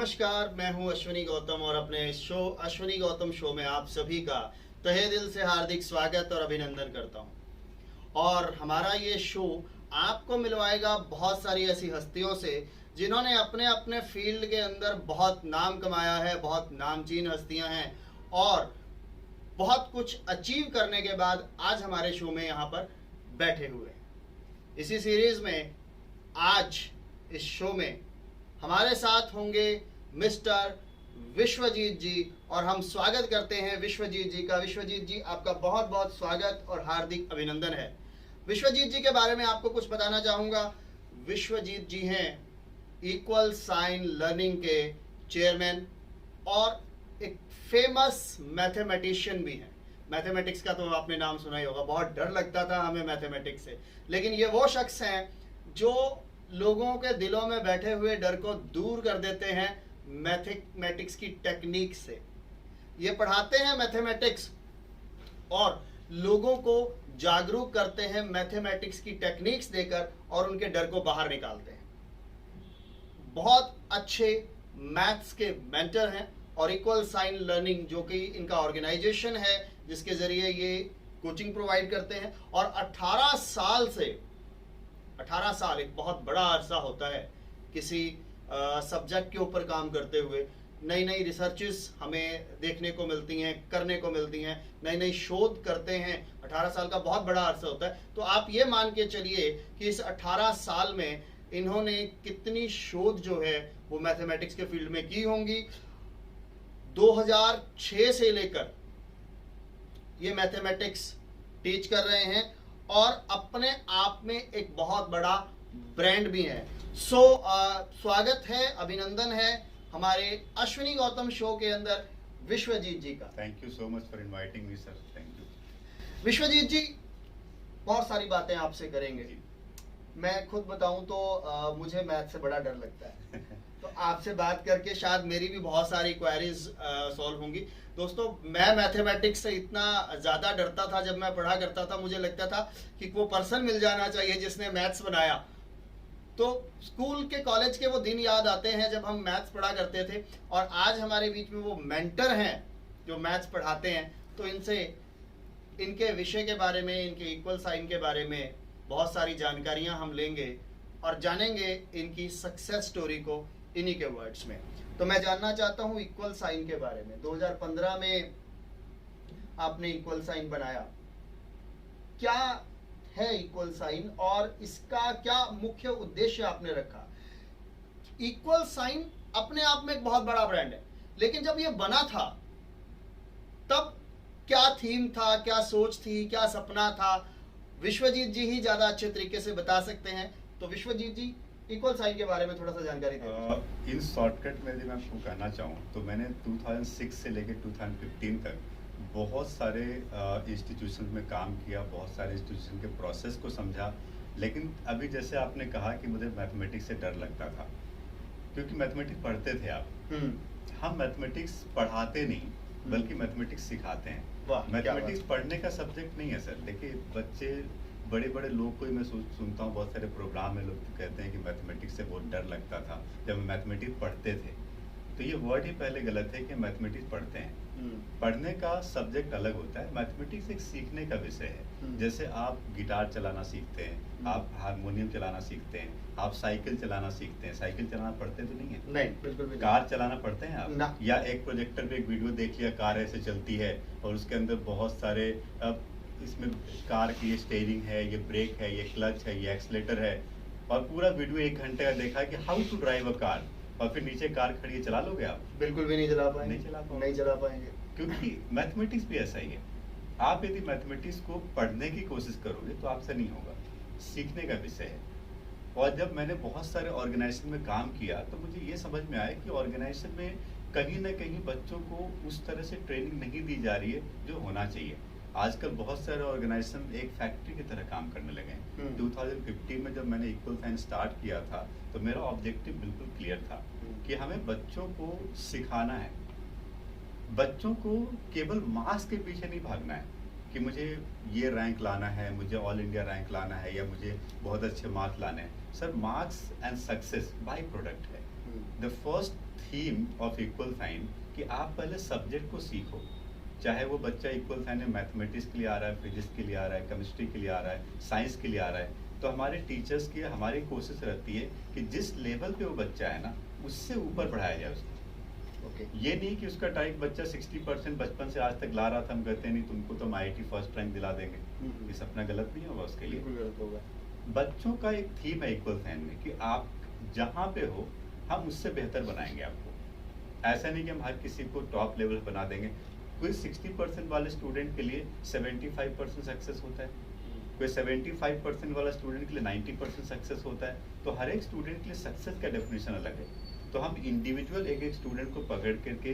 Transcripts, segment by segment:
नमस्कार, मैं हूं अश्विनी गौतम और अपने शो अश्विनी गौतम शो में आप सभी का तहे दिल से हार्दिक स्वागत और अभिनंदन करता हूं। और हमारा ये शो आपको मिलवाएगा बहुत सारी ऐसी हस्तियों से जिन्होंने अपने अपने फील्ड के अंदर बहुत नाम कमाया है, बहुत नामचीन हस्तियां हैं और बहुत कुछ अचीव करने के बाद आज हमारे शो में यहाँ पर बैठे हुए हैं। इसी सीरीज में आज इस शो में हमारे साथ होंगे मिस्टर विश्वजीत जी और हम स्वागत करते हैं विश्वजीत जी का। विश्वजीत जी, आपका बहुत बहुत स्वागत और हार्दिक अभिनंदन है। विश्वजीत जी के बारे में आपको कुछ बताना चाहूँगा। विश्वजीत जी हैं इक्वल साइन लर्निंग के चेयरमैन और एक फेमस मैथमेटिशियन भी हैं। मैथमेटिक्स का तो आपने नाम सुना ही होगा, बहुत डर लगता था हमें मैथमेटिक्स से, लेकिन ये वो शख्स हैं जो लोगों के दिलों में बैठे हुए डर को दूर कर देते हैं मैथमेटिक्स की टेक्निक से। ये पढ़ाते हैं मैथमेटिक्स और लोगों को जागरूक करते हैं मैथमेटिक्स की टेक्निक्स देकर और उनके डर को बाहर निकालते हैं। बहुत अच्छे मैथ्स के मेंटर हैं और इक्वल साइन लर्निंग जो कि इनका ऑर्गेनाइजेशन है जिसके जरिए ये कोचिंग प्रोवाइड करते हैं। और 18 साल एक बहुत बड़ा अरसा होता है किसी सब्जेक्ट के ऊपर काम करते हुए। नई नई रिसर्चेस हमें देखने को मिलती हैं, करने को मिलती हैं, नई नई शोध करते हैं। 18 साल का बहुत बड़ा अरसा होता है। तो आप ये मान के चलिए कि इस 18 साल में इन्होंने कितनी शोध जो है वो मैथमेटिक्स के फील्ड में की होंगी। 2006 से लेकर ये मैथमेटिक्स टीच कर रहे हैं और अपने आप में एक बहुत बड़ा ब्रांड भी है। स्वागत है, अभिनंदन है हमारे अश्विनी गौतम शो के अंदर विश्वजीत जी का। Thank you so much for inviting me sir. Thank you. Vishwajit ji, बहुत सारी बातें आपसे करेंगे। मैं खुद बताऊं तो मुझे मैथ से बड़ा डर लगता है तो आपसे बात करके शायद मेरी भी बहुत सारी क्वेरीज सॉल्व होंगी। दोस्तों, मैं मैथमेटिक्स से इतना ज़्यादा डरता था जब मैं पढ़ा करता था, मुझे लगता था कि वो पर्सन मिल जाना चाहिए जिसने मैथ्स बनाया। तो स्कूल के कॉलेज के वो दिन याद आते हैं जब हम मैथ्स पढ़ा करते थे और आज हमारे बीच में वो मेंटर हैं जो मैथ्स पढ़ाते हैं। तो इनसे इनके विषय के बारे में, इनके इक्वल साइन के बारे में बहुत सारी जानकारियां हम लेंगे और जानेंगे इनकी सक्सेस स्टोरी को इन्हीं के वर्ड्स में। तो मैं जानना चाहता हूं इक्वल साइन के बारे में। 2015 में आपने इक्वल साइन बनाया। क्या है इक्वल साइन और इसका क्या मुख्य उद्देश्य आपने रखा? इक्वल साइन अपने आप में एक बहुत बड़ा ब्रांड है, लेकिन जब ये बना था तब क्या थीम था, क्या सोच थी, क्या सपना था? विश्वजीत जी ही ज्यादा अच्छे तरीके से बता सकते हैं। तो विश्वजीत जी, इक्वल साइन के बारे में थोड़ा सा जानकारी दें। इन शॉर्टकट में यदि मैं आपको कहना चाहूँ तो मैंने 2006 से लेकर 2015 तक बहुत सारे इंस्टीट्यूशन में काम किया, बहुत सारे इंस्टीट्यूशन के प्रोसेस को समझा। लेकिन अभी जैसे आपने कहा कि मुझे मैथमेटिक्स से डर लगता था, क्योंकि मैथमेटिक्स पढ़ते थे आप। हम मैथमेटिक्स पढ़ाते नहीं बल्कि मैथमेटिक्स सिखाते हैं। मैथमेटिक्स पढ़ने का सब्जेक्ट नहीं है सर। देखिए, बच्चे बड़े बड़े लोग को ही मैं सुनता हूँ, बहुत सारे प्रोग्राम में लोग कहते हैं कि मैथमेटिक्स से बहुत डर लगता था जब हम मैथमेटिक्स पढ़ते थे। तो ये वर्ड ही पहले गलत है कि मैथमेटिक्स पढ़ते हैं। पढ़ने का सब्जेक्ट अलग होता है, मैथमेटिक्स एक सीखने का विषय है। जैसे आप गिटार चलाना सीखते हैं, आप हारमोनियम चलाना सीखते हैं, आप साइकिल चलाना सीखते हैं। साइकिल चलाना पढ़ते तो नहीं है? नहीं, बिल्कुल भी। कार चलाना पढ़ते हैं आप ना। या एक प्रोजेक्टर पे एक वीडियो देख लिया, कार ऐसे चलती है और उसके अंदर बहुत सारे इसमें कार की ये स्टीयरिंग है, ये ब्रेक है, ये क्लच है, ये एक्सीलेटर है, और पूरा वीडियो 1 घंटे का देखा कि how to drive a car, और फिर नीचे कार खड़ी है, चला लोगे आप? बिल्कुल भी नहीं चला पाएंगे। नहीं चला पाएंगे क्योंकि मैथमेटिक्स भी ऐसा ही है। आप यदि मैथमेटिक्स को पढ़ने की कोशिश करोगे तो आपसे नहीं होगा, सीखने का विषय है। और जब मैंने बहुत सारे ऑर्गेनाइजेशन में काम किया तो मुझे ये समझ में आया कि ऑर्गेनाइजेशन में कहीं ना कहीं बच्चों को उस तरह से ट्रेनिंग नहीं दी जा रही है जो होना चाहिए। आजकल बहुत सारे ऑर्गेनाइजेशन एक फैक्ट्री की तरह काम करने लगे हैं। 2015 में जब मैंने इक्वल साइन स्टार्ट किया था तो मेरा ऑब्जेक्टिव बिल्कुल क्लियर था कि हमें बच्चों को सिखाना है। बच्चों को केवल मार्क्स के पीछे नहीं भागना है कि मुझे ये रैंक लाना है, मुझे ऑल इंडिया रैंक लाना है, या मुझे बहुत अच्छे मार्क्स लाने हैं। Sir, marks and success by product है। The first theme of equal sign कि आप पहले सब्जेक्ट को सीखो, चाहे वो बच्चा इक्वल साइन में मैथमेटिक्स के लिए आ रहा है, फिजिक्स के लिए आ रहा है, केमिस्ट्री के लिए आ रहा है, साइंस के लिए आ रहा है, तो हमारे टीचर्स की हमारी कोशिश रहती है कि जिस लेवल पे वो बच्चा है ना, उससे ऊपर पढ़ाया जाए उसको। ये नहीं कि उसका टाइप बच्चा 60% बचपन से आज तक ला रहा था, हम कहते नहीं तुमको तो हम IIT फर्स्ट रैंक दिला देंगे, ये सपना गलत नहीं होगा उसके लिए। गलत होगा। बच्चों का एक थीम है इक्वल साइन में कि आप जहाँ पे हो हम उससे बेहतर बनाएंगे आपको। ऐसा नहीं कि हम हर किसी को टॉप लेवल बना देंगे। कोई 60% वाले स्टूडेंट के लिए 75% सक्सेस होता है, कोई 75% वाला स्टूडेंट के लिए 90% सक्सेस होता है। तो हर एक स्टूडेंट के लिए सक्सेस का डेफिनेशन अलग है। तो हम इंडिविजुअल एक एक स्टूडेंट को पकड़ करके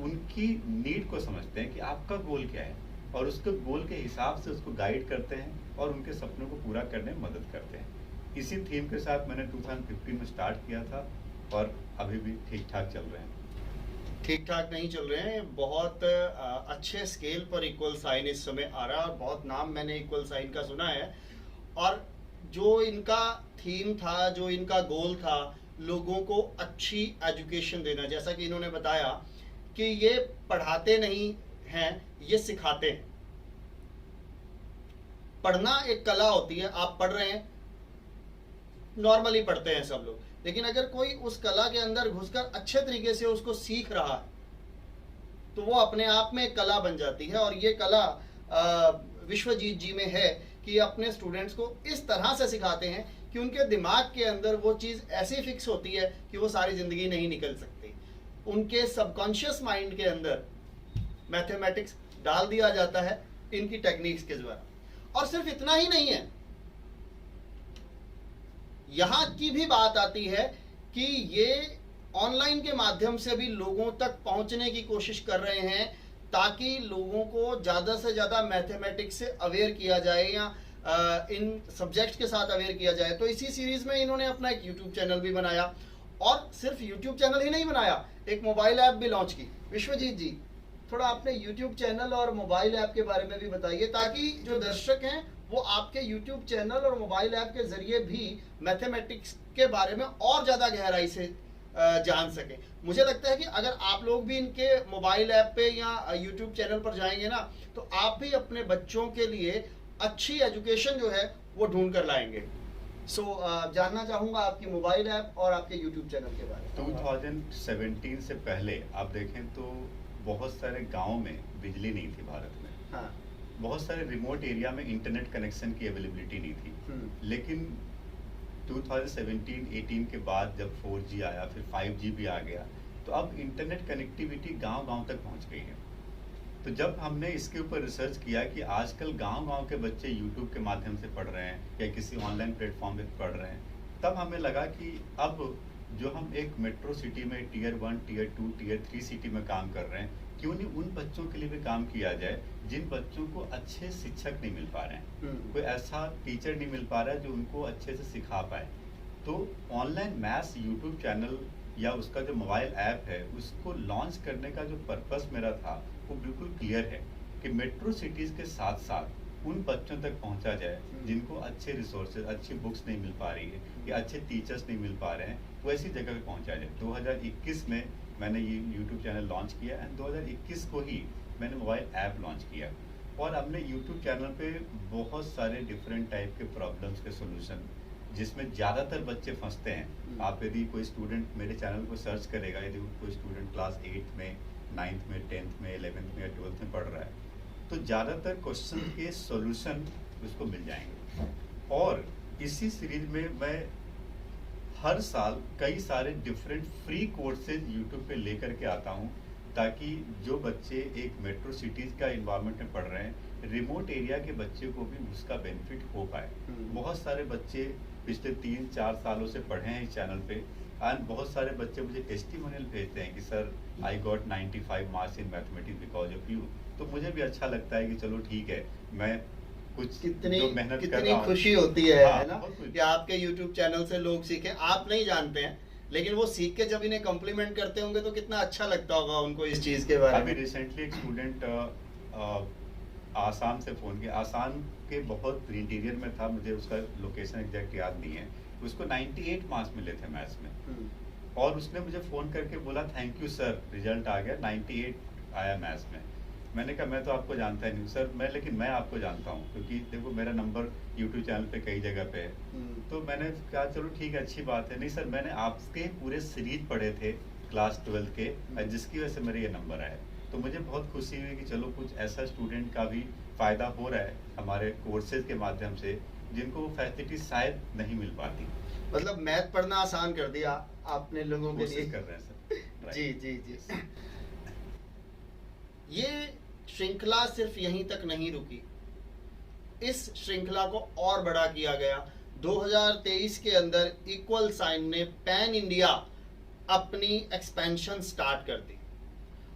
उनकी नीड को समझते हैं कि आपका गोल क्या है, और उसके गोल के हिसाब से उसको गाइड करते हैं और उनके सपनों को पूरा करने में मदद करते हैं। इसी थीम के साथ मैंने 2015 में स्टार्ट किया था और अभी भी ठीक ठाक चल रहे हैं। ठीक ठाक नहीं चल रहे हैं, बहुत अच्छे स्केल पर इक्वल साइन इस समय आ रहा है और बहुत नाम मैंने इक्वल साइन का सुना है। और जो इनका थीम था, जो इनका गोल था, लोगों को अच्छी एजुकेशन देना, जैसा कि इन्होंने बताया कि ये पढ़ाते नहीं हैं, ये सिखाते हैं। पढ़ना एक कला होती है, आप पढ़ रहे हैं, नॉर्मली पढ़ते हैं सब लोग, लेकिन अगर कोई उस कला के अंदर घुसकर अच्छे तरीके से उसको सीख रहा है तो वो अपने आप में एक कला बन जाती है। और ये कला विश्वजीत जी में है कि अपने स्टूडेंट्स को इस तरह से सिखाते हैं कि उनके दिमाग के अंदर वो चीज़ ऐसी फिक्स होती है कि वो सारी ज़िंदगी नहीं निकल सकती। उनके सबकॉन्शियस माइंड के अंदर मैथमेटिक्स डाल दिया जाता है इनकी टेक्निक्स के द्वारा। और सिर्फ इतना ही नहीं है, यहाँ की भी बात आती है कि ये ऑनलाइन के माध्यम से भी लोगों तक पहुंचने की कोशिश कर रहे हैं ताकि लोगों को ज़्यादा से ज़्यादा मैथमेटिक्स से अवेयर किया जाए या इन सब्जेक्ट्स के साथ अवेयर किया जाए। तो इसी सीरीज में इन्होंने अपना एक यूट्यूब चैनल भी बनाया, और सिर्फ यूट्यूब चैनल ही नहीं बनाया, एक मोबाइल ऐप भी लॉन्च की। विश्वजीत जी, थोड़ा अपने यूट्यूब चैनल और मोबाइल ऐप के बारे में भी बताइए ताकि जो दर्शक हैं वो आपके यूट्यूब चैनल और मोबाइल ऐप के जरिए भी मैथमेटिक्स के बारे में और ज़्यादा गहराई से जान सकें। मुझे लगता है कि अगर आप लोग भी इनके मोबाइल ऐप पे या यूट्यूब चैनल पर जाएंगे ना, तो आप भी अपने बच्चों के लिए अच्छी एजुकेशन जो है वो ढूंढ कर लाएंगे। सो जानना चाहूँगा आपकी मोबाइल ऐप और आपके यूट्यूब चैनल के बारे में। 2017 से पहले आप देखें तो बहुत सारे गाँव में बिजली नहीं थी भारत में। हाँ। बहुत सारे रिमोट एरिया में इंटरनेट कनेक्शन की अवेलेबिलिटी नहीं थी। लेकिन 2017-18 के बाद जब 4G आया, फिर 5G भी आ गया, तो अब इंटरनेट कनेक्टिविटी गांव-गांव तक पहुंच गई है। तो जब हमने इसके ऊपर रिसर्च किया कि आजकल गांव-गांव के बच्चे यूट्यूब के माध्यम से पढ़ रहे हैं या किसी ऑनलाइन प्लेटफॉर्म पे पढ़ रहे हैं, तब हमें लगा कि अब जो हम एक मेट्रो सिटी में टियर 1, टियर 2, टियर 3 सिटी में काम कर रहे हैं, क्यों नहीं उन बच्चों के लिए भी काम किया जाए जिन बच्चों को अच्छे शिक्षक नहीं मिल पा रहे हैं, कोई ऐसा टीचर नहीं मिल पा रहा है जो उनको अच्छे से सिखा पाए। तो ऑनलाइन मैथ्स यूट्यूब चैनल या उसका जो मोबाइल ऐप है, उसको लॉन्च करने का जो पर्पस मेरा था वो बिल्कुल क्लियर है कि मेट्रो सिटीज़ के साथ साथ उन बच्चों तक पहुंचा जाए जिनको अच्छे रिसोर्सेज, अच्छी बुक्स नहीं मिल पा रही है या अच्छे टीचर्स नहीं मिल पा रहे हैं, वैसी जगह पे पहुंचा जाए। 2021 में मैंने ये यूट्यूब चैनल लॉन्च किया एंड 2021 को ही मैंने मोबाइल ऐप लॉन्च किया। और हमने यूट्यूब चैनल पे बहुत सारे डिफरेंट टाइप के प्रॉब्लम्स के सोल्यूशन, जिसमें ज़्यादातर बच्चे फंसते हैं। आप यदि कोई स्टूडेंट मेरे चैनल को सर्च करेगा, यदि कोई स्टूडेंट क्लास 8 में, 9th में, 10th में, 11th में या 12th में पढ़ रहा है, तो ज़्यादातर क्वेश्चन के सॉल्यूशन उसको मिल जाएंगे। और इसी सीरीज में मैं हर साल कई सारे डिफरेंट फ्री कोर्सेज यूट्यूब पे लेकर के आता हूँ ताकि जो बच्चे एक मेट्रो सिटीज़ का इन्वायरमेंट में पढ़ रहे हैं, रिमोट एरिया के बच्चे को भी उसका बेनिफिट हो पाए। बहुत सारे बच्चे पिछले 3-4 सालों से पढ़े हैं इस चैनल पे, एंड बहुत सारे बच्चे मुझे टेस्टिमोनियल भेजते हैं कि sir I got 95 marks in mathematics because of you. तो मुझे भी अच्छा लगता है कि चलो ठीक है, मैं कुछ कितनी मेहनत कर रहा कितनी हूं। खुशी होती है, हाँ, है ना, कि आपके YouTube चैनल से लोग सीखें। आप नहीं जानते हैं, लेकिन वो सीख के जब इन्हें कॉम्प्लीमेंट करते होंगे तो कितना अच्छा लगता होगा उनको इस चीज के बारे अभी में। रिसेंटली एक स्टूडेंट आसाम से फ़ोन किया। आसाम के बहुत इंटीरियर में था, मुझे उसका लोकेशन एग्जैक्ट याद नहीं है। उसको 98 मार्क्स मिले थे मैथ्स में, और उसने मुझे फ़ोन करके बोला थैंक यू सर, रिजल्ट आ गया 98 आया मैथ्स में। मैंने कहा मैं तो आपको जानता ही नहीं सर, लेकिन मैं आपको जानता हूँ, क्योंकि देखो मेरा नंबर यूट्यूब चैनल पे कई जगह पे है। तो मैंने कहा चलो ठीक है, अच्छी बात है। नहीं सर, मैंने आपके पूरे सीरीज पढ़े थे क्लास 12 के, जिसकी वजह से मेरे ये नंबर आए। तो मुझे बहुत खुशी हुई कि चलो कुछ ऐसा स्टूडेंट का भी फ़ायदा हो रहा है हमारे कोर्सेज के माध्यम से, जिनको वो फैसिलिटी शायद नहीं मिल पाती। मतलब मैथ पढ़ना आसान कर दिया आपने लोगों के लिए। कोशिश कर रहे हैं सर। जी जी जी। ये श्रृंखला सिर्फ यहीं तक नहीं रुकी, इस श्रृंखला को और बड़ा किया गया। 2023 के अंदर इक्वल साइन ने पैन इंडिया अपनी एक्सपेंशन स्टार्ट कर दी,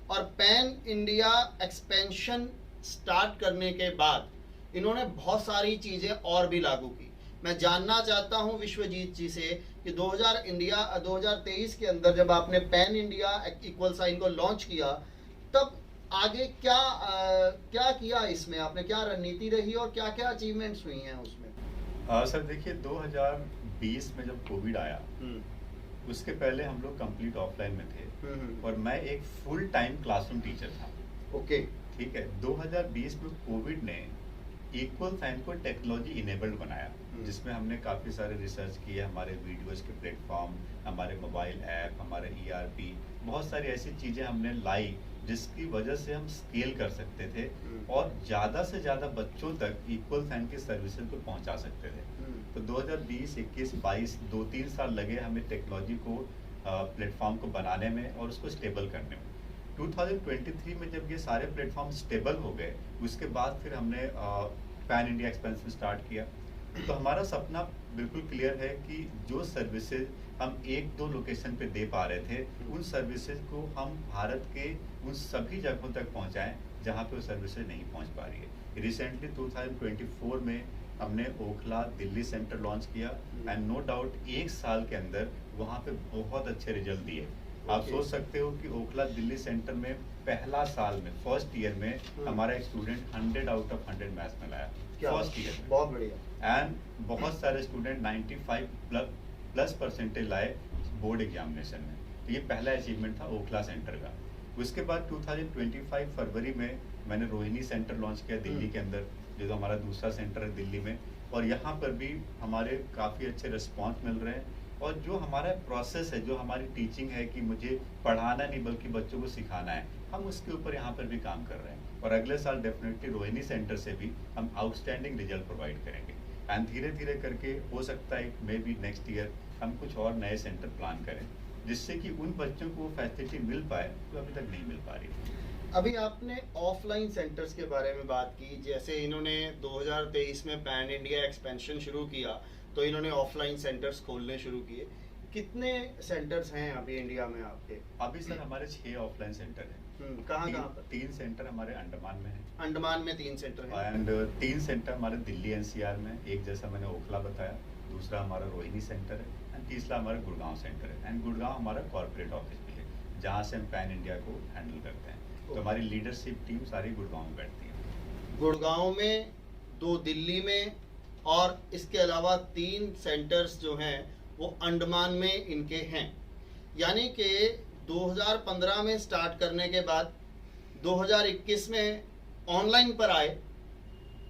और पैन इंडिया एक्सपेंशन स्टार्ट करने के बाद इन्होंने बहुत सारी चीज़ें और भी लागू की। मैं जानना चाहता हूं विश्वजीत जी से कि 2023 के अंदर जब आपने पैन इंडिया इक्वल साइन को लॉन्च किया, तब आगे क्या किया, इसमें आपने क्या रणनीति रही और क्या क्या अचीवमेंट्स हुई हैं उसमें? सर देखिए, 2020 में जब कोविड आया, उसके पहले हम लोग कंप्लीट ऑफलाइन में थे, और मैं एक फुल टाइम क्लासरूम टीचर था। ओके, ठीक है। 2020 में कोविड ने इक्वल साइन को टेक्नोलॉजी इनेबल्ड बनाया, जिसमें हमने काफ़ी सारे रिसर्च किए, हमारे वीडियोस के प्लेटफॉर्म, हमारे मोबाइल ऐप, हमारे ERP, बहुत सारी ऐसी चीज़ें हमने लाई जिसकी वजह से हम स्केल कर सकते थे और ज़्यादा से ज़्यादा बच्चों तक इक्वल साइन की सर्विसेज को पहुंचा सकते थे। तो 2020, 21, 22 2-3 साल लगे हमें टेक्नोलॉजी को प्लेटफॉर्म को बनाने में और उसको स्टेबल करने में। 2023 में जब ये सारे प्लेटफॉर्म स्टेबल हो गए, उसके बाद फिर हमने पैन इंडिया एक्सपेंशन स्टार्ट किया। तो हमारा सपना बिल्कुल क्लियर है कि जो सर्विसेज हम 1-2 लोकेशन पे दे पा रहे थे, उन सर्विसेज को हम भारत के उन सभी जगहों तक पहुंचाएं जहां पे वो सर्विसेज नहीं पहुंच पा रही है। रिसेंटली 2024 में हमने ओखला दिल्ली सेंटर लॉन्च किया, एंड नो डाउट 1 साल के अंदर वहां पे बहुत अच्छे रिजल्ट दिए। आप सोच सकते हो कि ओखला दिल्ली सेंटर में पहला साल में, फर्स्ट ईयर में, हमारा एक स्टूडेंट 100 आउट ऑफ 100 मैथ्स में लाया, फर्स्ट ईयर में। बहुत बढ़िया। एंड बहुत सारे स्टूडेंट 95 प्लस परसेंटेज लाए बोर्ड एग्जामिनेशन में। तो ये पहला अचीवमेंट था ओखला सेंटर का। उसके बाद 2025 फरवरी में मैंने रोहिणी सेंटर लॉन्च किया दिल्ली के अंदर, जो हमारा दूसरा सेंटर है दिल्ली में, और यहाँ पर भी हमारे काफ़ी अच्छे रिस्पॉन्स मिल रहे हैं। और जो हमारा प्रोसेस है, जो हमारी टीचिंग है कि मुझे पढ़ाना नहीं बल्कि बच्चों को सिखाना है, हम उसके ऊपर यहाँ पर भी काम कर रहे हैं। और अगले साल डेफिनेटली रोहिणी सेंटर से भी हम आउटस्टैंडिंग रिजल्ट प्रोवाइड करेंगे। एंड धीरे धीरे करके हो सकता है मे बी नेक्स्ट ईयर हम कुछ और नए सेंटर प्लान करें, जिससे कि उन बच्चों को वो फैसिलिटी मिल पाए जो अभी तक नहीं मिल पा रही। अभी आपने ऑफलाइन सेंटर्स के बारे में बात की, जैसे इन्होंने 2023 में पैन इंडिया एक्सपेंशन शुरू किया तो इन्होंने ऑफलाइन सेंटर्स खोलने शुरू किए। कितने सेंटर्स हैं अभी इंडिया में आपके? अभी सर हमारे 6 ऑफलाइन सेंटर हैं। कहाँ पर? 3 सेंटर हमारे अंडमान में है। अंडमान में 3 सेंटर हैं। एंड 3 सेंटर हमारे दिल्ली NCR में, एक जैसा मैंने ओखला बताया, दूसरा हमारा रोहिणी सेंटर है, एंड तीसरा हमारा गुड़गांव सेंटर है। एंड गुड़गांव हमारा कॉर्पोरेट ऑफिस भी है, जहाँ से हम पैन इंडिया को हैंडल करते हैं। तो हमारी लीडरशिप टीम सारी गुड़गांव में बैठती है। गुड़गांव में, 2 दिल्ली में, और इसके अलावा 3 सेंटर्स जो हैं वो अंडमान में इनके हैं। यानी कि 2015 में स्टार्ट करने के बाद 2021 में ऑनलाइन पर आए,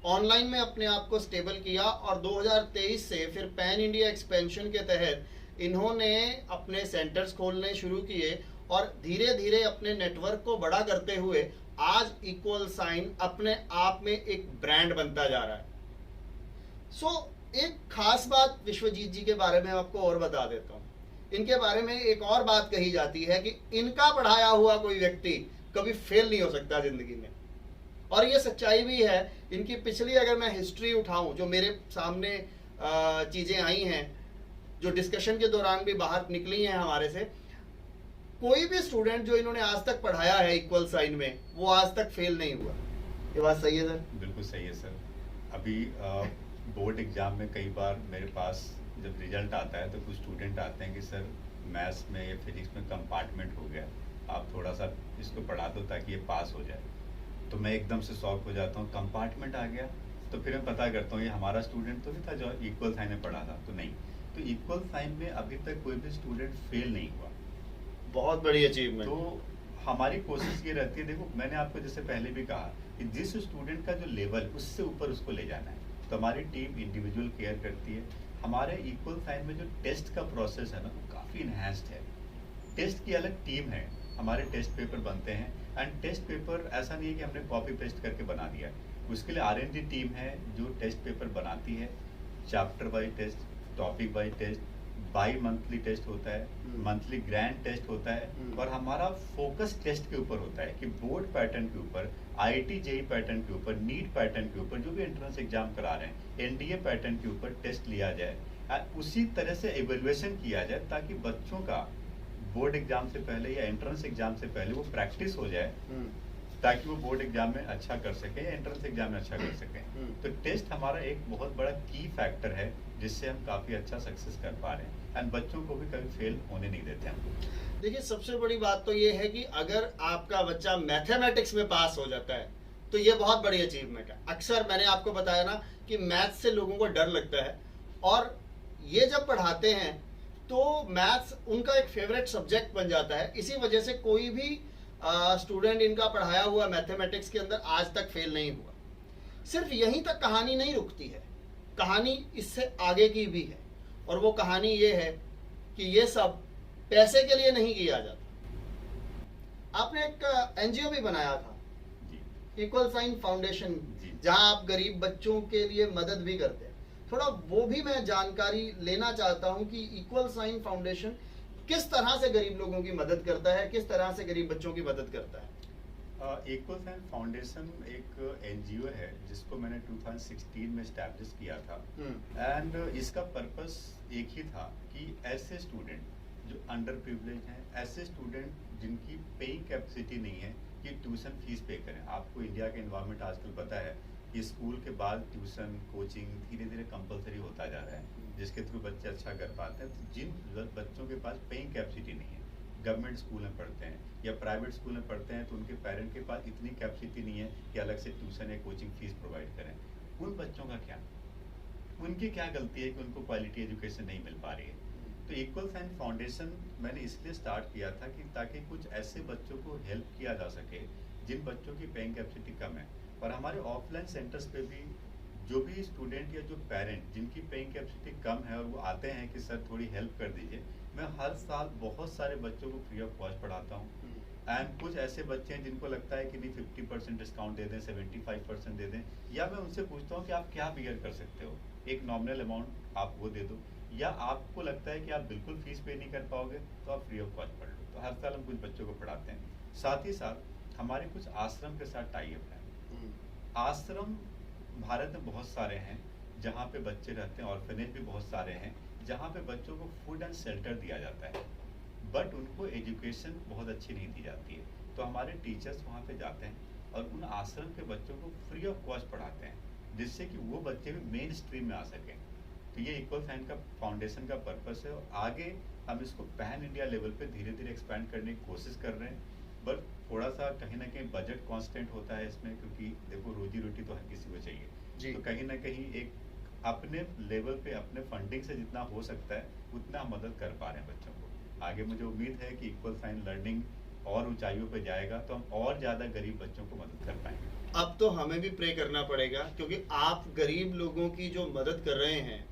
ऑनलाइन में अपने आप को स्टेबल किया, और 2023 से फिर पैन इंडिया एक्सपेंशन के तहत इन्होंने अपने सेंटर्स खोलने शुरू किए, और धीरे धीरे अपने नेटवर्क को बड़ा करते हुए आज इक्वल साइन अपने आप में एक ब्रांड बनता जा रहा है। एक खास बात विश्वजीत जी के बारे में आपको और बता देता हूँ। इनके बारे में एक और बात कही जाती है कि इनका पढ़ाया हुआ कोई व्यक्ति कभी फेल नहीं हो सकता जिंदगी में, और ये सच्चाई भी है। इनकी पिछली अगर मैं हिस्ट्री उठाऊं, जो मेरे सामने चीज़ें आई हैं, जो डिस्कशन के दौरान भी बाहर निकली हैं हमारे से, कोई भी स्टूडेंट जो इन्होंने आज तक पढ़ाया है इक्वल साइन में, वो आज तक फेल नहीं हुआ। ये बात सही है सर? बिल्कुल सही है सर। अभी बोर्ड एग्जाम में कई बार मेरे पास जब रिजल्ट आता है तो कुछ स्टूडेंट आते हैं कि सर मैथ्स में या फिजिक्स में कंपार्टमेंट हो गया, आप थोड़ा सा इसको पढ़ा दो ताकि ये पास हो जाए। तो मैं एकदम से शॉक हो जाता हूँ, कंपार्टमेंट आ गया। तो फिर मैं पता करता हूँ ये हमारा स्टूडेंट तो नहीं था जो इक्वल साइन में पढ़ा था, तो नहीं। तो इक्वल साइन में अभी तक कोई भी स्टूडेंट फेल नहीं हुआ। बहुत बड़ी अचीवमेंट। तो हमारी कोशिश ये रहती है, देखो मैंने आपको जैसे पहले भी कहा कि जिस स्टूडेंट का जो लेवल उससे ऊपर उसको ले जाना है, तो हमारी टीम इंडिविजुअल केयर करती है। हमारे इक्वल साइन में जो टेस्ट का प्रोसेस है ना, वो काफ़ी इन्हेंस्ड है। टेस्ट की अलग टीम है, हमारे टेस्ट पेपर बनते हैं। एंड टेस्ट पेपर ऐसा नहीं है कि हमने कॉपी पेस्ट करके बना दिया, उसके लिए R&D टीम है जो टेस्ट पेपर बनाती है। Chapter wise test, topic wise test, bimonthly test होता है, मंथली ग्रैंड टेस्ट होता है। और हमारा फोकस टेस्ट के ऊपर होता है कि बोर्ड पैटर्न के ऊपर, IIT JEE पैटर्न के ऊपर, नीट पैटर्न के ऊपर, जो भी एंट्रेंस एग्जाम करा रहे हैं, NDA पैटर्न के ऊपर टेस्ट लिया जाए। उसी तरह से एवेल्युएशन किया जाए ताकि बच्चों का बोर्ड एग्जाम से पहले या एंट्रेंस एग्जाम से पहले वो प्रैक्टिस हो जाए, ताकि वो बोर्ड एग्जाम में अच्छा कर सके या एंट्रेंस एग्जाम में अच्छा कर सके। तो टेस्ट हमारा एक बहुत बड़ा की फैक्टर है जिससे हम काफ़ी अच्छा सक्सेस कर पा रहे हैं एंड बच्चों को भी कभी फेल होने नहीं देते हम। देखिए, सबसे बड़ी बात तो ये है कि अगर आपका बच्चा मैथमेटिक्स में पास हो जाता है तो ये बहुत बड़ी अचीवमेंट है। अक्सर मैंने आपको बताया ना कि मैथ्स से लोगों को डर लगता है, और ये जब पढ़ाते हैं तो मैथ्स उनका एक फेवरेट सब्जेक्ट बन जाता है। इसी वजह से कोई भी स्टूडेंट इनका पढ़ाया हुआ मैथमेटिक्स के अंदर आज तक फेल नहीं हुआ। सिर्फ यहीं तक कहानी नहीं रुकती है, कहानी इससे आगे की भी है, और वो कहानी ये है कि ये सब पैसे के लिए नहीं किया जाता। आपने एक NGO भी बनाया था, इक्वल साइन फाउंडेशन, जहां आप गरीब बच्चों के लिए मदद भी करते हैं। थोड़ा वो भी मैं जानकारी लेना चाहता हूं कि इक्वल साइन फाउंडेशन किस तरह से गरीब लोगों की मदद करता है, किस तरह से गरीब बच्चों की मदद करता है। इक्वल साइन फाउंडेशन एक NGO है जिसको मैंने 2016 में स्टैब्लिश किया था। एंड इसका पर्पस एक ही था कि ऐसे स्टूडेंट जो अंडर प्रिविलेज हैं, ऐसे स्टूडेंट जिनकी पेइंग कैपेसिटी नहीं है कि ट्यूशन फीस पे करें। आपको इंडिया का एनवायरनमेंट आजकल पता है कि स्कूल के बाद ट्यूशन कोचिंग धीरे धीरे कंपलसरी होता जा रहा है, जिसके थ्रू बच्चे अच्छा कर पाते हैं। तो जिन बच्चों के पास पेइंग कैपेसिटी नहीं है, गवर्नमेंट स्कूल में पढ़ते हैं या प्राइवेट स्कूल में पढ़ते हैं, तो उनके पेरेंट के पास इतनी कैपेसिटी नहीं है कि अलग से ट्यूशन या कोचिंग फीस प्रोवाइड करें। उन बच्चों का क्या, उनकी क्या गलती है कि उनको क्वालिटी एजुकेशन नहीं मिल पा रही है। तो इक्वल साइन फाउंडेशन मैंने इसलिए स्टार्ट किया था कि ताकि कुछ ऐसे बच्चों को हेल्प किया जा सके जिन बच्चों की पेइंग कैपेसिटी कम है। और हमारे ऑफलाइन सेंटर्स पे भी जो भी स्टूडेंट या जो पेरेंट जिनकी पेइंग कैपेसिटी कम है और वो आते हैं कि सर थोड़ी हेल्प कर दीजिए, मैं हर साल बहुत सारे बच्चों को फ्री ऑफ कॉस्ट पढ़ाता हूँ। एंड कुछ ऐसे बच्चे हैं जिनको लगता है कि नहीं 50% डिस्काउंट दे दें, 75% दे दें, या मैं उनसे पूछता हूँ कि आप क्या बियर कर सकते हो, एक नॉमिनल अमाउंट आप वो दे दो, या आपको लगता है कि आप बिल्कुल फीस पे नहीं कर पाओगे तो आप फ्री ऑफ कॉस्ट पढ़ लो। तो हर साल हम कुछ बच्चों को पढ़ाते हैं। साथ ही साथ हमारे कुछ आश्रम के साथ टाई अप है। आश्रम भारत में बहुत सारे हैं जहाँ पे बच्चे रहते हैं, ऑर्फनेज भी बहुत सारे हैं जहाँ पे बच्चों को फूड एंड शेल्टर दिया जाता है, बट उनको एजुकेशन बहुत अच्छी नहीं दी जाती है। तो हमारे टीचर्स वहाँ पे जाते हैं और उन आश्रम के बच्चों को फ्री ऑफ कॉस्ट पढ़ाते हैं, जिससे कि वो बच्चे भी मेन स्ट्रीम में आ सकें। तो ये इक्वल साइन का फाउंडेशन का पर्पस है, और आगे हम इसको पैन इंडिया लेवल पे धीरे धीरे एक्सपैंड करने की कोशिश कर रहे हैं। बट थोड़ा सा कहीं ना कहीं बजट कांस्टेंट होता है इसमें, क्योंकि देखो रोजी रोटी तो हर किसी को चाहिए। तो कहीं ना कहीं एक अपने लेवल पे अपने फंडिंग से जितना हो सकता है उतना हम मदद कर पा रहे हैं बच्चों को। आगे मुझे उम्मीद है कि इक्वल साइन लर्निंग और ऊंचाइयों पे जाएगा तो हम और ज़्यादा गरीब बच्चों को मदद कर पाएंगे। अब तो हमें भी प्रे करना पड़ेगा, क्योंकि आप गरीब लोगों की जो मदद कर रहे हैं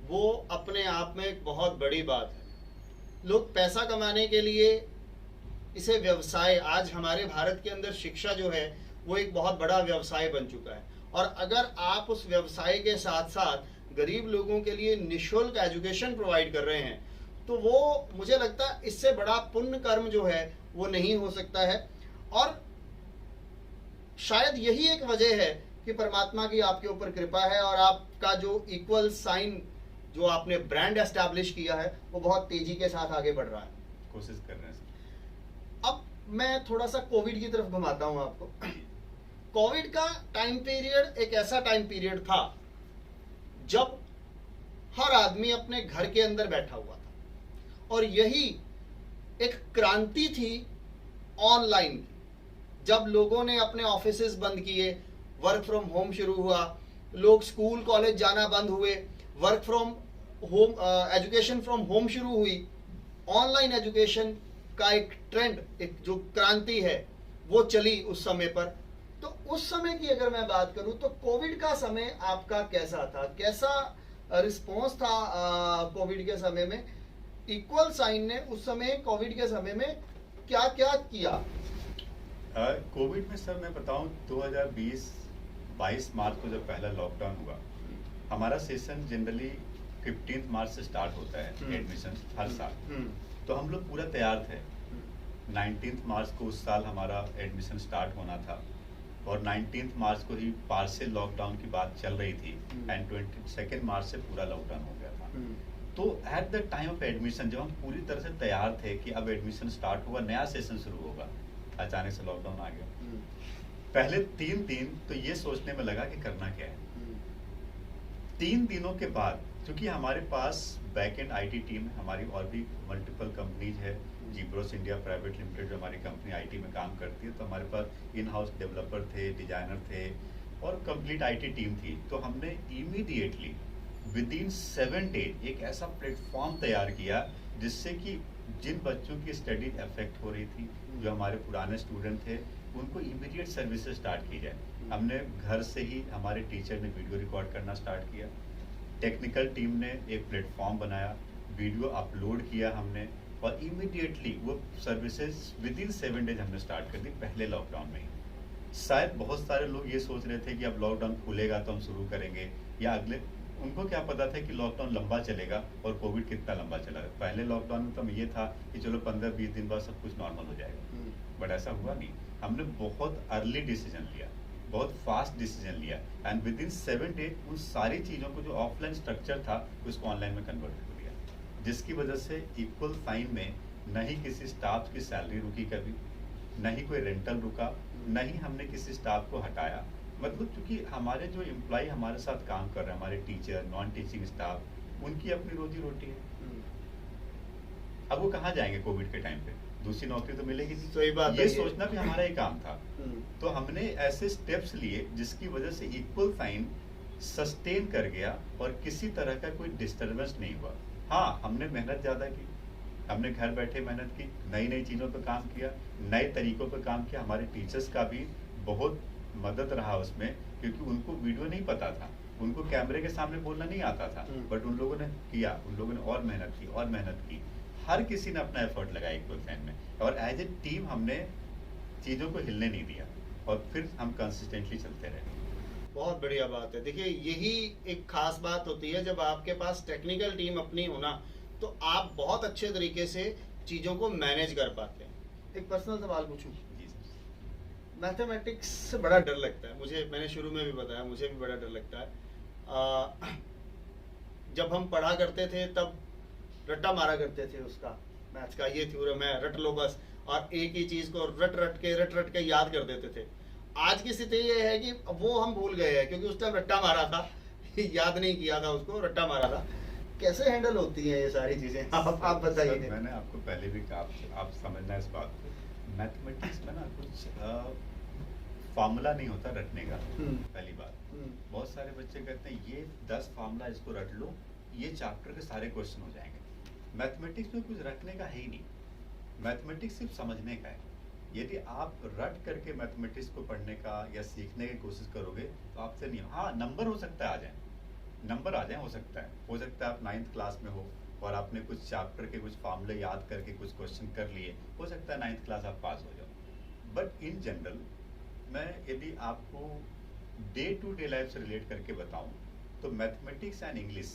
वो अपने आप में एक बहुत बड़ी बात है। लोग पैसा कमाने के लिए इसे व्यवसाय, आज हमारे भारत के अंदर शिक्षा जो है वो एक बहुत बड़ा व्यवसाय बन चुका है, और अगर आप उस व्यवसाय के साथ साथ गरीब लोगों के लिए निःशुल्क एजुकेशन प्रोवाइड कर रहे हैं, तो वो मुझे लगता है इससे बड़ा पुण्य कर्म जो है वो नहीं हो सकता है। और शायद यही एक वजह है कि परमात्मा की आपके ऊपर कृपा है, और आपका जो इक्वल साइन जो आपने ब्रांड एस्टैब्लिश किया है वो बहुत तेजी के साथ आगे बढ़ रहा है। कोशिश कर रहे हैं। अब मैं थोड़ा सा कोविड की तरफ घुमाता हूं आपको। कोविड का टाइम पीरियड एक ऐसा टाइम पीरियड था जब हर आदमी अपने घर के अंदर बैठा हुआ था, और यही एक क्रांति थी ऑनलाइन की, जब लोगों ने अपने ऑफिसेज बंद किए, वर्क फ्रॉम होम शुरू हुआ, लोग स्कूल कॉलेज जाना बंद हुए, work from home, education from home शुरू हुई, ऑनलाइन एजुकेशन का एक ट्रेंड, एक जो क्रांति है वो चली उस समय पर। तो उस समय की अगर मैं बात करूं तो कोविड का समय आपका कैसा था, कैसा रिस्पॉन्स था कोविड के समय में? इक्वल साइन ने उस समय कोविड के समय में क्या क्या किया? कोविड में सर मैं बताऊं 2020 22 मार्च को जब पहला लॉकडाउन हुआ, हमारा सेशन जनरली 15 मार्च से स्टार्ट होता है एडमिशन हर साल। तो हम लोग पूरा तैयार थे। 19 मार्च को उस साल हमारा एडमिशन स्टार्ट होना था और 19 मार्च को ही पार्शियल लॉकडाउन की बात चल रही थी एंड 22 मार्च से पूरा लॉकडाउन हो गया था। तो at the time of admission जब हम पूरी तरह से तैयार थे कि अब एडमिशन स्टार्ट हुआ, नया सेशन शुरू होगा, अचानक से लॉकडाउन आ गया। पहले 3 दिन तो ये सोचने में लगा कि करना क्या है। 3 दिनों के बाद, क्योंकि हमारे पास बैक एंड आईटी टीम है, हमारी और भी मल्टीपल कंपनीज है, जीब्रोस इंडिया प्राइवेट लिमिटेड जो हमारी कंपनी आईटी में काम करती है, तो हमारे पास इन हाउस डेवलपर थे, डिजाइनर थे और कंप्लीट आईटी टीम थी। तो हमने इमीडिएटली विद इन 7 डेज एक ऐसा प्लेटफॉर्म तैयार किया जिससे कि जिन बच्चों की स्टडी अफेक्ट हो रही थी, जो हमारे पुराने स्टूडेंट थे, उनको इमीडिएट सर्विसेज स्टार्ट की जाए। हमने घर से ही, हमारे टीचर ने वीडियो रिकॉर्ड करना स्टार्ट किया, टेक्निकल टीम ने एक प्लेटफॉर्म बनाया, वीडियो अपलोड किया हमने और इमीडिएटली वो सर्विसेज विद इन 7 डेज हमने स्टार्ट कर दी पहले लॉकडाउन में ही। शायद बहुत सारे लोग ये सोच रहे थे कि अब लॉकडाउन खुलेगा तो हम शुरू करेंगे या अगले, उनको क्या पता था कि लॉकडाउन लंबा चलेगा और कोविड कितना लंबा चला। पहले लॉकडाउन में तो ये था कि चलो 15-20 दिन बाद सब कुछ नॉर्मल हो जाएगा, बट ऐसा हुआ नहीं। हमने बहुत अर्ली डिसीजन लिया, बहुत फास्ट डिसीजन लिया एंड विद इन 7 डेज उन सारी चीज़ों को जो ऑफलाइन स्ट्रक्चर था उसको ऑनलाइन में कन्वर्ट कर दिया, जिसकी वजह से इक्वल साइन में न ही किसी स्टाफ की सैलरी रुकी कभी, न ही कोई रेंटल रुका, न ही हमने किसी स्टाफ को हटाया। मतलब क्योंकि हमारे जो एम्प्लॉय हमारे साथ काम कर रहे हैं, हमारे टीचर, नॉन टीचिंग स्टाफ, उनकी अपनी रोजी रोटी है। अब वो कहाँ जाएंगे कोविड के टाइम पे? दूसरी नौकरी तो मिलेगी नहीं। सही बात है, ये सोचना भी हमारा ही काम था। तो हमने ऐसे स्टेप्स लिए जिसकी वजह से इक्वल साइन सस्टेन कर गया और किसी तरह का कोई डिस्टरबेंस नहीं हुआ। हाँ, हमने मेहनत ज़्यादा की, हमने घर बैठे मेहनत की, नई नई चीज़ों पर काम किया, नए तरीकों पर काम किया। हमारे टीचर्स का भी बहुत मदद रहा उसमें, क्योंकि उनको वीडियो नहीं पता था, उनको कैमरे के सामने बोलना नहीं आता था, बट उन लोगों ने किया, उन लोगों ने और मेहनत की और मेहनत की। हर किसी ने अपना एफर्ट लगाया इक्वल साइन में और एज ए टीम हमने चीज़ों को हिलने नहीं दिया और फिर हम कंसिस्टेंटली चलते रहे। बहुत बढ़िया बात है। देखिए, यही एक खास बात होती है जब आपके पास टेक्निकल टीम अपनी होना, तो आप बहुत अच्छे तरीके से चीज़ों को मैनेज कर पाते हैं। एक पर्सनल सवाल पूछूं? जी सर। मैथमेटिक्स से बड़ा डर लगता है मुझे, मैंने शुरू में भी बताया, मुझे भी बड़ा डर लगता है। जब हम पढ़ा करते थे तब रट्टा मारा करते थे उसका, मैथ्स का ये थ्योरम है, रट लो बस, और एक ही चीज़ को रट रट के याद कर देते थे। आज की स्थिति ये है कि वो हम भूल गए हैं, क्योंकि उस टाइम रट्टा मारा था याद नहीं किया था उसको, रट्टा मारा था। कैसे हैंडल होती हैं ये सारी चीज़ें, आप बताइए। मैंने आपको पहले भी कहा, आप समझना इस बात को, मैथमेटिक्स में ना कुछ फार्मूला नहीं होता रटने का। पहली बात, बहुत सारे बच्चे कहते हैं ये 10 फार्मूला इसको रट लो, ये चैप्टर के सारे क्वेश्चन हो जाएंगे। मैथमेटिक्स में कुछ रटने का है ही नहीं, मैथमेटिक्स सिर्फ समझने का है। यदि आप रट करके मैथमेटिक्स को पढ़ने का या सीखने की कोशिश करोगे तो आपसे नहीं। हाँ, नंबर हो सकता है आ जाए, नंबर आ जाए, हो सकता है आप 9th क्लास में हो और आपने कुछ चैप्टर के कुछ फार्मूले याद करके कुछ क्वेश्चन कर लिए, हो सकता है 9th क्लास आप पास हो जाओ। बट इन जनरल मैं यदि आपको डे टू डे लाइफ से रिलेट करके बताऊं तो मैथमेटिक्स एंड इंग्लिश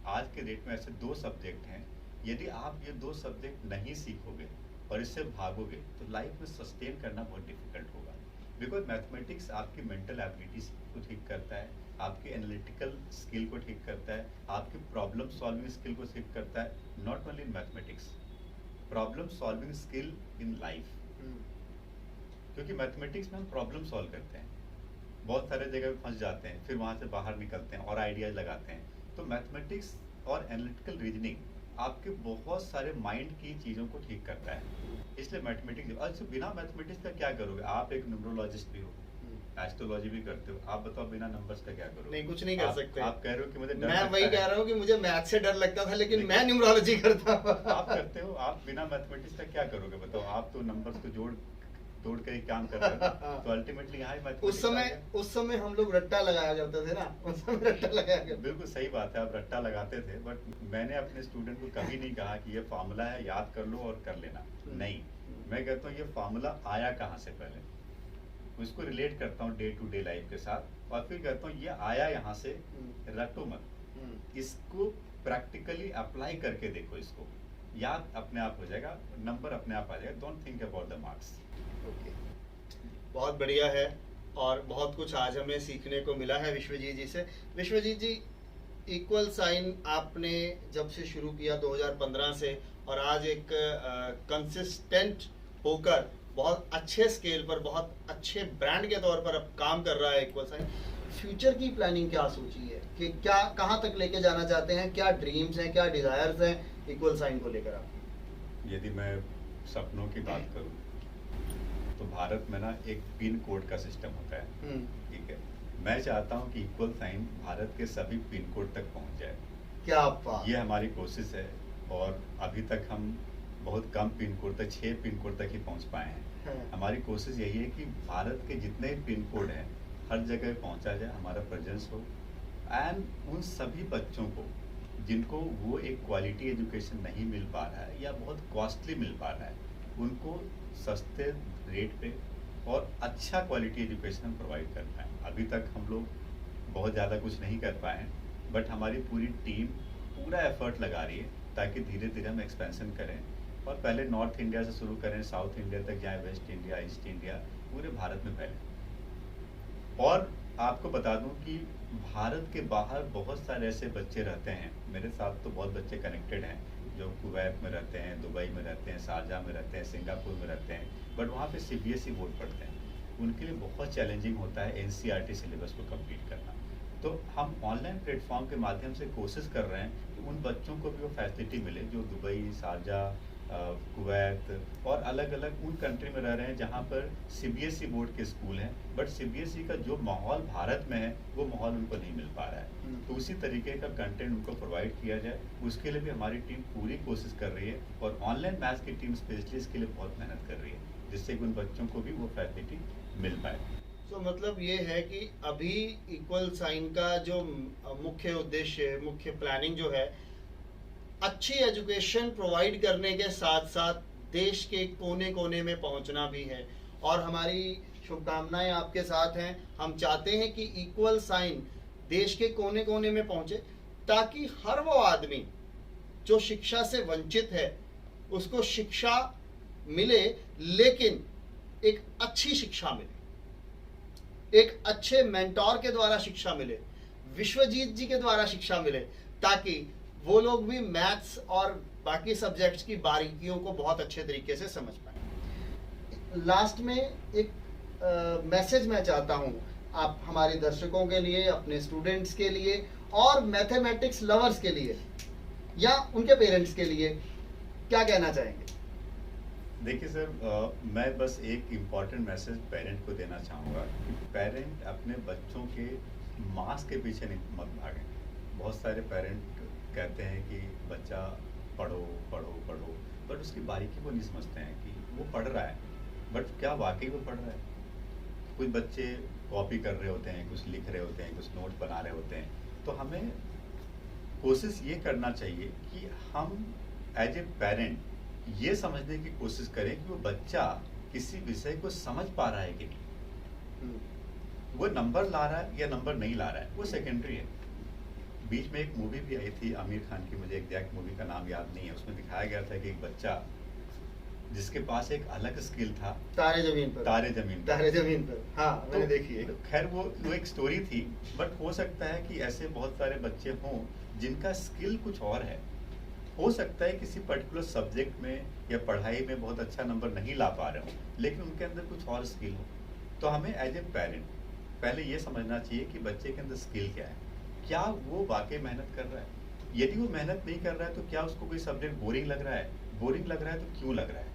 आज के डेट में ऐसे 2 सब्जेक्ट हैं, यदि आप ये 2 सब्जेक्ट नहीं सीखोगे और इससे भागोगे तो लाइफ में सस्टेन करना बहुत डिफिकल्ट होगा। बिकॉज मैथमेटिक्स आपकी मेंटल एबिलिटीज को ठीक करता है, आपके एनालिटिकल स्किल को ठीक करता है, आपकी प्रॉब्लम सॉल्विंग स्किल को ठीक करता है। Not only in mathematics, problem solving skill in life, क्योंकि मैथमेटिक्स में हम प्रॉब्लम सॉल्व करते हैं, बहुत सारे जगह पे फंस जाते हैं, फिर वहाँ से बाहर निकलते हैं और आइडियाज लगाते हैं। तो मैथमेटिक्स और एनालिटिकल रीजनिंग आपके बहुत सारे माइंड की चीज़ों को ठीक करता है। इसलिए मैथमेटिक्स, अच्छा बिना मैथमेटिक्स का क्या करोगे? आप एक न्यूमरोलॉजिस्ट भी हो, एस्ट्रोलॉजी भी करते हो, आप बताओ बिना नंबर्स का क्या करोगे? नहीं, कुछ नहीं कर सकते। आप कह रहे हो कि मुझे डर मैं लगता वही है। कह रहा हूँ कि मुझे मैथ से डर लगता था, लेकिन लेकिन- मैं न्यूमरोलॉजी करता हूँ। आप करते हो, आप बिना मैथमेटिक्स का क्या करोगे बताओ? आप तो नंबर्स को जोड़ तोड़ कर ही काम कर रहे हो, तो अल्टीमेटली यहाँ ही उस समय हम लोग रट्टा लगाया करते थे ना, उस समय रट्टा लगाया करते। बिल्कुल सही बात है, आप रट्टा लगाते थे, बट मैंने अपने स्टूडेंट को कभी नहीं कहा कि ये फार्मूला है, याद कर लो और कर लेना। नहीं, मैं कहता हूँ ये फार्मूला आया कहाँ से, पहले उसको रिलेट करता हूँ डे टू डे लाइफ के साथ, और फिर कहता हूँ ये आया यहाँ से, रटो मत, इसको प्रैक्टिकली अप्लाई करके देखो, इसको याद अपने आप हो जाएगा, नंबर अपने आप आ जाएगा, don't think about the marks. Okay, बहुत बढ़िया है, और बहुत कुछ आज हमें सीखने को मिला है विश्वजीत जी से। विश्वजीत जी, इक्वल साइन आपने जब से शुरू किया 2015 से, और आज एक कंसिस्टेंट होकर बहुत अच्छे स्केल पर, बहुत अच्छे ब्रांड के तौर पर अब काम कर रहा है इक्वल साइन। फ्यूचर की प्लानिंग क्या सोची है कि क्या, कहाँ तक लेके जाना चाहते हैं, क्या ड्रीम्स हैं, क्या डिजायर्स हैं इक्वल साइन को लेकर आप? यदि मैं सपनों की बात करूं, तो भारत में ना एक पिन कोड का सिस्टम होता है, ठीक है। मैं चाहता हूं कि इक्वल साइन भारत के सभी पिन कोड तक पहुंच जाए। क्या बात! ये हमारी कोशिश है, और अभी तक हम बहुत कम पिन कोड तक, 6 पिन कोड तक ही पहुंच पाए हैं। हमारी कोशिश यही है कि भारत के जितने पिन कोड हैं हर जगह पहुंचा जाए, हमारा प्रेजेंस हो, एंड उन सभी बच्चों को जिनको वो एक क्वालिटी एजुकेशन नहीं मिल पा रहा है या बहुत कॉस्टली मिल पा रहा है, उनको सस्ते रेट पे और अच्छा क्वालिटी एजुकेशन हम प्रोवाइड कर पाएँ। अभी तक हम लोग बहुत ज़्यादा कुछ नहीं कर पाए हैं, बट हमारी पूरी टीम पूरा एफर्ट लगा रही है ताकि धीरे धीरे हम एक्सपेंशन करें, और पहले नॉर्थ इंडिया से शुरू करें, साउथ इंडिया तक जाएं, वेस्ट इंडिया, ईस्ट इंडिया, पूरे भारत में फैलें। और आपको बता दूं कि भारत के बाहर बहुत सारे ऐसे बच्चे रहते हैं, मेरे साथ तो बहुत बच्चे कनेक्टेड हैं जो कुवैत में रहते हैं, दुबई में रहते हैं, शारजाह में रहते हैं, सिंगापुर में रहते हैं, बट वहाँ पे CBSE बोर्ड पढ़ते हैं। उनके लिए बहुत चैलेंजिंग होता है NCERT सिलेबस को कंप्लीट करना। तो हम ऑनलाइन प्लेटफॉर्म के माध्यम से कोशिश कर रहे हैं कि उन बच्चों को भी वो फैसिलिटी मिले जो दुबई, शारजाह, कुवैत और अलग अलग उन कंट्री में रह रहे हैं जहाँ पर CBSE बोर्ड के स्कूल हैं, बट CBSE का जो माहौल भारत में है वो माहौल उनको नहीं मिल पा रहा है। तो उसी तरीके का कंटेंट उनको प्रोवाइड किया जाए, उसके लिए भी हमारी टीम पूरी कोशिश कर रही है, और ऑनलाइन मैथ्स की टीम स्पेशली इसके लिए बहुत मेहनत कर रही है, जिससे कि उन बच्चों को भी वो फैसिलिटी मिल पाए। तो मतलब ये है कि अभी इक्वल साइन का जो मुख्य उद्देश्य, मुख्य प्लानिंग जो है, अच्छी एजुकेशन प्रोवाइड करने के साथ साथ देश के कोने कोने में पहुंचना भी है, और हमारी शुभकामनाएं आपके साथ हैं। हम चाहते हैं कि इक्वल साइन देश के कोने कोने में पहुंचे, ताकि हर वो आदमी जो शिक्षा से वंचित है उसको शिक्षा मिले, लेकिन एक अच्छी शिक्षा मिले, एक अच्छे मेंटोर के द्वारा शिक्षा मिले, विश्वजीत जी के द्वारा शिक्षा मिले, ताकि वो लोग भी मैथ्स और बाकी सब्जेक्ट्स की बारीकियों को बहुत अच्छे तरीके से समझ पाए। लास्ट में एक मैसेज मैं चाहता हूँ आप हमारे दर्शकों के लिए, अपने स्टूडेंट्स के लिए, और मैथमेटिक्स लवर्स के लिए या उनके पेरेंट्स के लिए क्या कहना चाहेंगे? देखिए सर, मैं बस एक इम्पॉर्टेंट मैसेज पेरेंट को देना चाहूँगा कि पेरेंट अपने बच्चों के मार्क्स के पीछे नहीं मत भागें। बहुत सारे पेरेंट कहते हैं कि बच्चा पढ़ो पढ़ो पढ़ो, बट उसकी बारीकी को नहीं समझते हैं कि वो पढ़ रहा है, बट क्या वाकई वो पढ़ रहा है। कुछ बच्चे कॉपी कर रहे होते हैं, कुछ लिख रहे होते हैं, कुछ नोट बना रहे होते हैं। तो हमें कोशिश ये करना चाहिए कि हम एज ए पेरेंट ये समझने की कोशिश करें कि वो बच्चा किसी विषय को समझ पा रहा है कि नहीं। वो नंबर ला रहा है या नंबर नहीं ला रहा है, वो सेकेंडरी है। बीच में एक मूवी भी आई थी आमिर खान की, मुझे एग्जैक्ट मूवी का नाम याद नहीं है, उसमें दिखाया गया था कि एक बच्चा जिसके पास एक अलग स्किल था, तारे जमीन पर, हाँ, मैंने देखी है। खैर वो एक स्टोरी थी, बट हो सकता है कि ऐसे बहुत सारे बच्चे हों जिनका स्किल कुछ और है। हो सकता है किसी पर्टिकुलर सब्जेक्ट में या पढ़ाई में बहुत अच्छा नंबर नहीं ला पा रहे हो, लेकिन उनके अंदर कुछ और स्किल हो। तो हमें एज ए पेरेंट पहले ये समझना चाहिए कि बच्चे के अंदर स्किल क्या है, क्या वो वाकई मेहनत कर रहा है। यदि वो मेहनत नहीं कर रहा है तो क्या उसको कोई सब्जेक्ट बोरिंग लग रहा है, बोरिंग लग रहा है तो क्यों लग रहा है,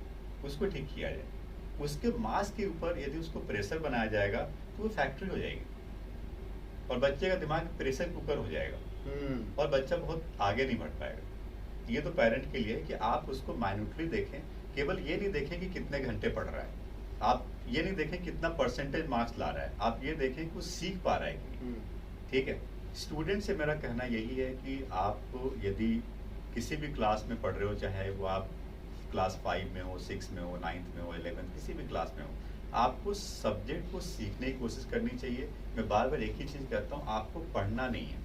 उसको ठीक किया जाए। उसके मार्क्स के ऊपर यदि उसको प्रेशर बनाया जाएगा तो वो फैक्ट्री हो जाएगी और बच्चे का दिमाग प्रेशर कुकर हो जाएगा और बच्चा बहुत आगे नहीं बढ़ पाएगा। ये तो पेरेंट के लिए है कि आप उसको माइन्यूटली देखें, केवल ये नहीं देखें कि कितने घंटे पढ़ रहा है, आप ये नहीं देखें कितना परसेंटेज मार्क्स ला रहा है, आप ये देखें कि वो सीख पा रहा है कि नहीं। ठीक है, स्टूडेंट से मेरा कहना यही है कि आप यदि किसी भी क्लास में पढ़ रहे हो, चाहे वो आप क्लास 5 में हो, 6 में हो, 9th में हो, 11th किसी भी क्लास में हो, आपको सब्जेक्ट को सीखने की कोशिश करनी चाहिए। मैं बार बार एक ही चीज़ कहता हूँ, आपको पढ़ना नहीं है,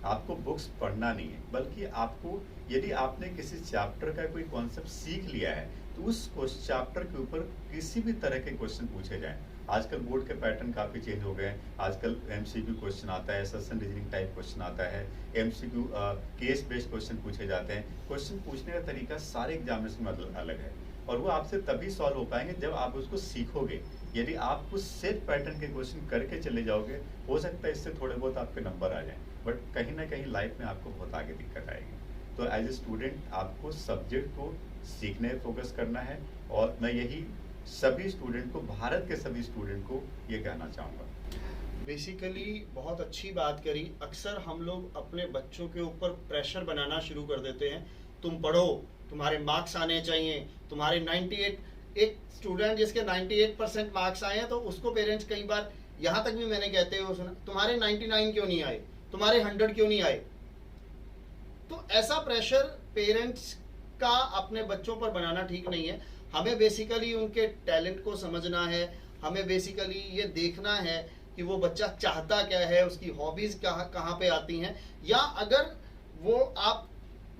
आपको बुक्स पढ़ना नहीं है, बल्कि आपको यदि आपने किसी चैप्टर का कोई कॉन्सेप्ट सीख लिया है तो उस चैप्टर के ऊपर किसी भी तरह के क्वेश्चन पूछे जाएं। आजकल बोर्ड के पैटर्न काफ़ी चेंज हो गए हैं, आजकल एमसीक्यू क्वेश्चन आता है, सस्टेन रीजनिंग टाइप क्वेश्चन आता है, एमसीक्यू केस बेस्ड क्वेश्चन पूछे जाते हैं। क्वेश्चन पूछने का तरीका सारे एग्जामिनेशन में अलग है और वो आपसे तभी सॉल्व हो पाएंगे जब आप उसको सीखोगे। यदि आप उस सेट पैटर्न के क्वेश्चन करके चले जाओगे, हो सकता है इससे थोड़े बहुत आपके नंबर आ जाएं, बट कहीं ना कहीं लाइफ में आपको बहुत आगे दिक्कत आएगी। तो एज ए स्टूडेंट आपको सब्जेक्ट को सीखने फोकस करना है और मैं यही सभी स्टूडेंट को, भारत के सभी स्टूडेंट को ये कहना चाहूँगा। बेसिकली बहुत अच्छी बात करी। अक्सर हम लोग अपने बच्चों के ऊपर प्रेशर बनाना शुरू कर देते हैं, तुम पढ़ो, तुम्हारे मार्क्स आने चाहिए, तुम्हारे 98, एक स्टूडेंट जिसके 98% मार्क्स आए हैं तो उसको पेरेंट्स कई बार यहाँ तक भी मैंने कहते हुए सुना, तुम्हारे 99 क्यों नहीं आए, तुम्हारे 100 क्यों नहीं आए। तो ऐसा प्रेशर पेरेंट्स का अपने बच्चों पर बनाना ठीक नहीं है। हमें बेसिकली उनके टैलेंट को समझना है, हमें बेसिकली ये देखना है कि वो बच्चा चाहता क्या है, उसकी हॉबीज कहाँ पे आती हैं, या अगर वो आप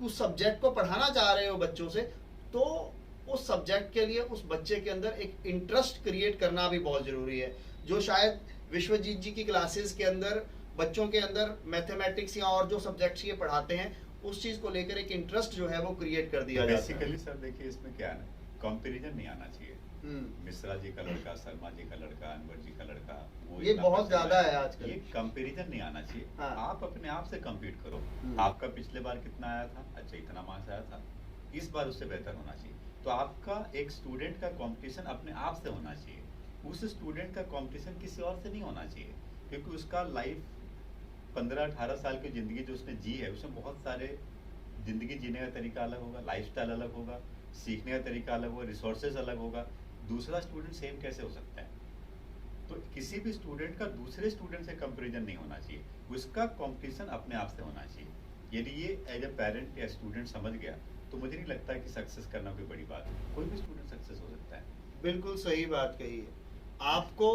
उस सब्जेक्ट को पढ़ाना चाह रहे हो बच्चों से, तो उस सब्जेक्ट के लिए उस बच्चे के अंदर एक इंटरेस्ट क्रिएट करना भी बहुत ज़रूरी है। जो शायद विश्वजीत जी की क्लासेस के अंदर बच्चों के अंदर मैथमेटिक्स या और जो सब्जेक्ट्स ये पढ़ाते हैं उस चीज़ को लेकर एक इंटरेस्ट जो है वो क्रिएट कर दिया जाता है। बेसिकली सर देखिए इसमें क्या है, कंपैरिजन नहीं आना चाहिए। मिश्रा जी का लड़का, शर्मा जी का लड़का, अनवर जी का लड़का, वो ये बहुत ज्यादा है आजकल। ये कंपैरिजन नहीं आना चाहिए। हाँ। आप अपने आप से compete करो। आपका पिछले बार कितना आया था, अच्छा इतना मार्क्स आया था, इस बार उससे बेहतर होना चाहिए। तो आपका एक स्टूडेंट का कंपटीशन अपने आप से होना चाहिए, उस स्टूडेंट का कंपटीशन किसी और से नहीं होना चाहिए, क्योंकि उसका लाइफ 15-18 साल की जिंदगी जो उसने जी है, उसमें बहुत सारे जिंदगी जीने का तरीका अलग होगा, लाइफस्टाइल अलग होगा, सीखने का तरीका अलग होगा, रिसोर्सेज अलग होगा। दूसरा स्टूडेंट सेम कैसे हो सकता है? तो किसी भी स्टूडेंट का दूसरे स्टूडेंट से कंपैरिजन नहीं होना चाहिए, उसका कंपटीशन अपने आप से होना चाहिए। यदि ये एज ए पेरेंट या स्टूडेंट समझ गया तो मुझे नहीं लगता है कि सक्सेस करना कोई बड़ी बात है, कोई भी स्टूडेंट सक्सेस हो सकता है। बिल्कुल सही बात कही है। आपको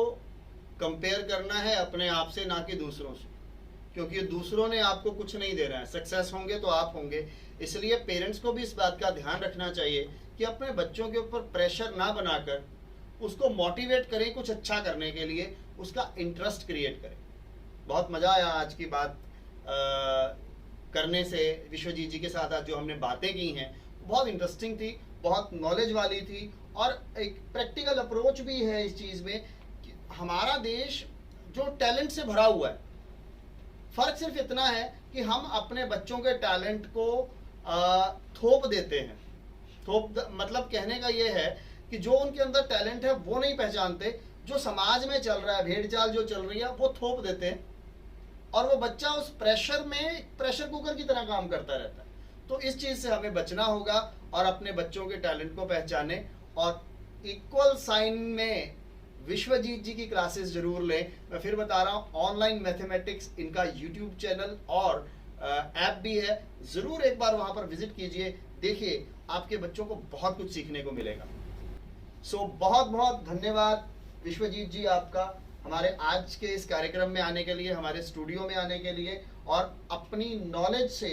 कंपेयर करना है अपने आप से, ना कि दूसरों से, क्योंकि दूसरों ने आपको कुछ नहीं दे रहा है। सक्सेस होंगे तो आप होंगे। इसलिए पेरेंट्स को भी इस बात का ध्यान रखना चाहिए कि अपने बच्चों के ऊपर प्रेशर ना बनाकर उसको मोटिवेट करें कुछ अच्छा करने के लिए, उसका इंटरेस्ट क्रिएट करें। बहुत मज़ा आया आज की बात करने से। विश्वजीत जी के साथ आज जो हमने बातें की हैं बहुत इंटरेस्टिंग थी, बहुत नॉलेज वाली थी, और एक प्रैक्टिकल अप्रोच भी है इस चीज़ में कि हमारा देश जो टैलेंट से भरा हुआ है, फ़र्क सिर्फ इतना है कि हम अपने बच्चों के टैलेंट को थोप देते हैं। मतलब कहने का ये है कि जो उनके अंदर टैलेंट है वो नहीं पहचानते, जो समाज में चल रहा है, भेड़ चाल जो चल रही है वो थोप देते हैं, और वो बच्चा उस प्रेशर में प्रेशर कुकर की तरह काम करता रहता है। तो इस चीज़ से हमें बचना होगा और अपने बच्चों के टैलेंट को पहचाने, और इक्वल साइन में विश्वजीत जी की क्लासेस जरूर लें। मैं फिर बता रहा हूँ, ऑनलाइन मैथमेटिक्स इनका यूट्यूब चैनल और ऐप भी है, ज़रूर एक बार वहाँ पर विजिट कीजिए, देखिए आपके बच्चों को बहुत कुछ सीखने को मिलेगा। सो बहुत बहुत धन्यवाद विश्वजीत जी आपका हमारे आज के इस कार्यक्रम में आने के लिए, हमारे स्टूडियो में आने के लिए, और अपनी नॉलेज से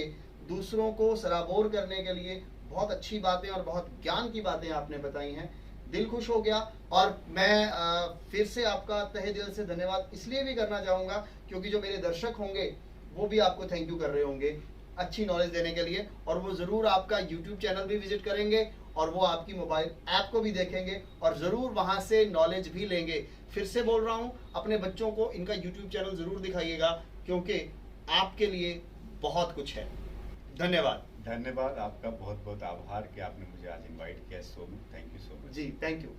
दूसरों को सराबोर करने के लिए। बहुत अच्छी बातें और बहुत ज्ञान की बातें आपने बताई हैं, दिल खुश हो गया। और मैं फिर से आपका तहे दिल से धन्यवाद इसलिए भी करना चाहूँगा क्योंकि जो मेरे दर्शक होंगे वो भी आपको थैंक यू कर रहे होंगे अच्छी नॉलेज देने के लिए, और वो ज़रूर आपका यूट्यूब चैनल भी विजिट करेंगे और वो आपकी मोबाइल ऐप को भी देखेंगे और ज़रूर वहाँ से नॉलेज भी लेंगे। फिर से बोल रहा हूँ, अपने बच्चों को इनका यूट्यूब चैनल ज़रूर दिखाइएगा क्योंकि आपके लिए बहुत कुछ है। धन्यवाद। धन्यवाद, आपका बहुत बहुत आभार कि आपने मुझे आज इनवाइट किया इस शो में। Thank you so much. जी, थैंक यू।